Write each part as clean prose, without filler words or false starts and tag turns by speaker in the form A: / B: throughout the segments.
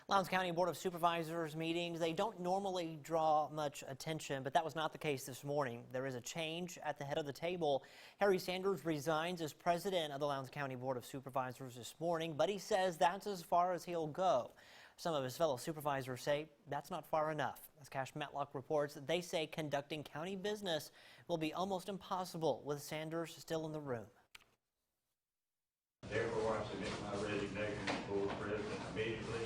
A: Lowndes County Board of Supervisors meetings, they don't normally draw much attention, but that was not the case this morning. There is a change at the head of the table. Harry Sanders resigns as president of the Lowndes County Board of Supervisors this morning, but he says that's as far as he'll go. Some of his fellow supervisors say that's not far enough. As Cash Matlock reports, they say conducting county business will be almost impossible with Sanders still in the room.
B: Therefore, I submit my resignation as board president immediately,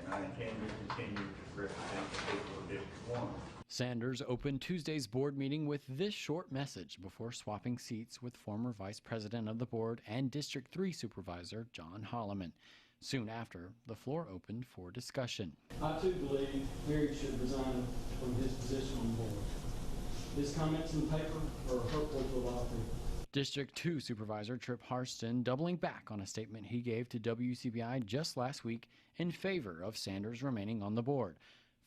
B: and I intend to continue to represent the people of District 1.
C: Sanders opened Tuesday's board meeting with this short message before swapping seats with former vice president of the board and District 3 supervisor John Holloman. Soon after, the floor opened for discussion.
D: I too believe Harry should resign from his position on the board. His comments in the paper are hurtful to a lot of people.
C: District 2 Supervisor Trip HAIRSTON doubling back on a statement he gave to WCBI just last week in favor of Sanders remaining on the board.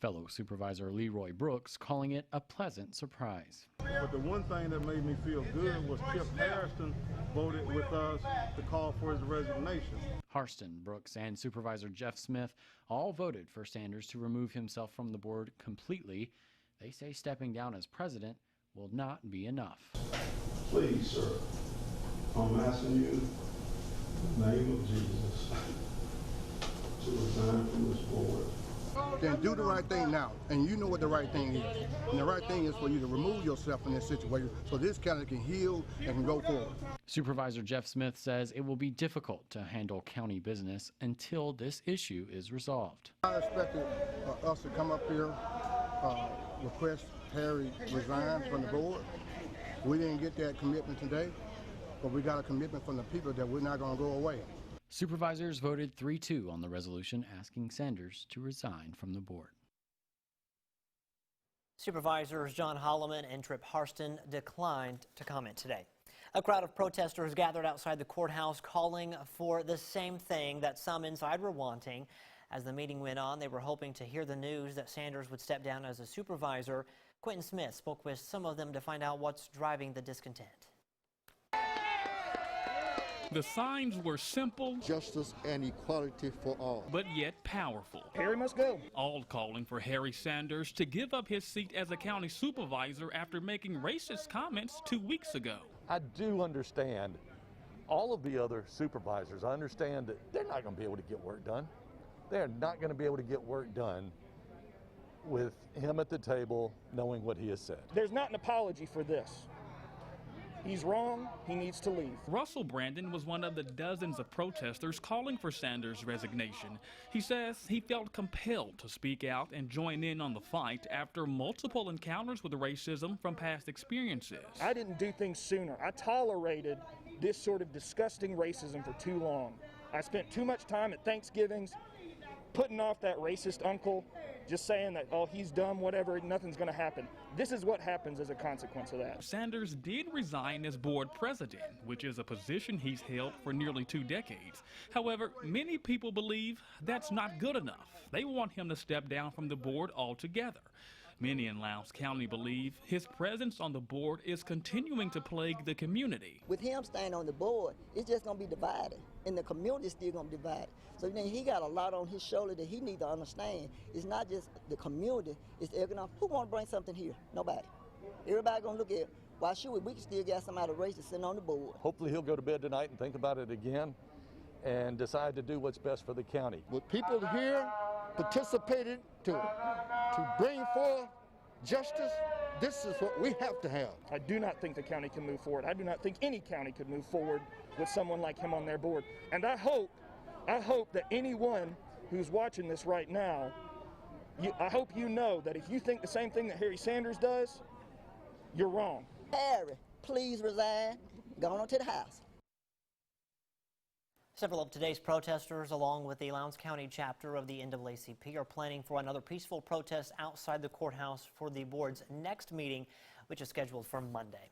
C: Fellow Supervisor Leroy Brooks calling it a pleasant surprise.
E: But the one thing that made me feel good was Trip HAIRSTON voted with us to call for his resignation.
C: HAIRSTON, Brooks, and Supervisor Jeff Smith all voted for Sanders to remove himself from the board completely. They say stepping down as president will not be enough.
F: Please, sir, I'm asking you, in the name of Jesus, to resign from this board.
G: Then do the right thing now, and you know what the right thing is. And the right thing is for you to remove yourself from this situation so this county can heal and can go forward.
C: Supervisor Jeff Smith says it will be difficult to handle county business until this issue is resolved.
G: I expected us to come up here, request Harry resign from the board. We didn't get that commitment today, but we got a commitment from the people that we're not going to go away.
C: Supervisors voted 3-2 on the resolution asking Sanders to resign from the board.
A: Supervisors John Holloman and Trip HAIRSTON declined to comment today. A crowd of protesters gathered outside the courthouse calling for the same thing that some inside were wanting. As the meeting went on, they were hoping to hear the news that Sanders would step down as a supervisor. Quentin Smith spoke with some of them to find out what's driving the discontent.
H: The signs were simple,
I: justice and equality for all,
H: but yet powerful.
J: Harry must go.
H: All calling for Harry Sanders to give up his seat as a county supervisor after making racist comments 2 weeks ago.
K: I do understand all of the other supervisors. I understand that they're not going to be able to get work done. They're not going to be able to get work done with him at the table knowing what he has said.
J: There's not an apology for this. He's wrong. He needs to leave.
H: Russell Brandon was one of the dozens of protesters calling for Sanders' resignation. He says he felt compelled to speak out and join in on the fight after multiple encounters with racism from past experiences.
J: I didn't do things sooner. I tolerated this sort of disgusting racism for too long. I spent too much time at Thanksgivings putting off that racist uncle, just saying that, oh, he's dumb, whatever, nothing's going to happen. This is what happens as a consequence of that.
H: Sanders did resign as board president, which is a position he's held for nearly 2 decades. However, many people believe that's not good enough. They want him to step down from the board altogether. Many in Lowndes County believe his presence on the board is continuing to plague the community.
L: With him staying on the board, it's just going to be divided, and the community is still going to be divided. So then he got a lot on his shoulder that he needs to understand. It's not just the community, it's the economic. Who want to bring something here? Nobody. Everybody going to look at, why should we? We can still get somebody racist sitting on the board.
K: Hopefully he'll go to bed tonight and think about it again and decide to do what's best for the county.
I: With people here participated to bring forth justice, this is what we have to have.
J: I do not think the county can move forward. I do not think any county could move forward with someone like him on their board. And I hope that anyone who's watching this right now, I hope you know that if you think the same thing that Harry Sanders does, you're wrong.
L: Harry, please resign. Go on to the house.
A: Several of today's protesters, along with the Lowndes County chapter of the NAACP, are planning for another peaceful protest outside the courthouse for the board's next meeting, which is scheduled for Monday.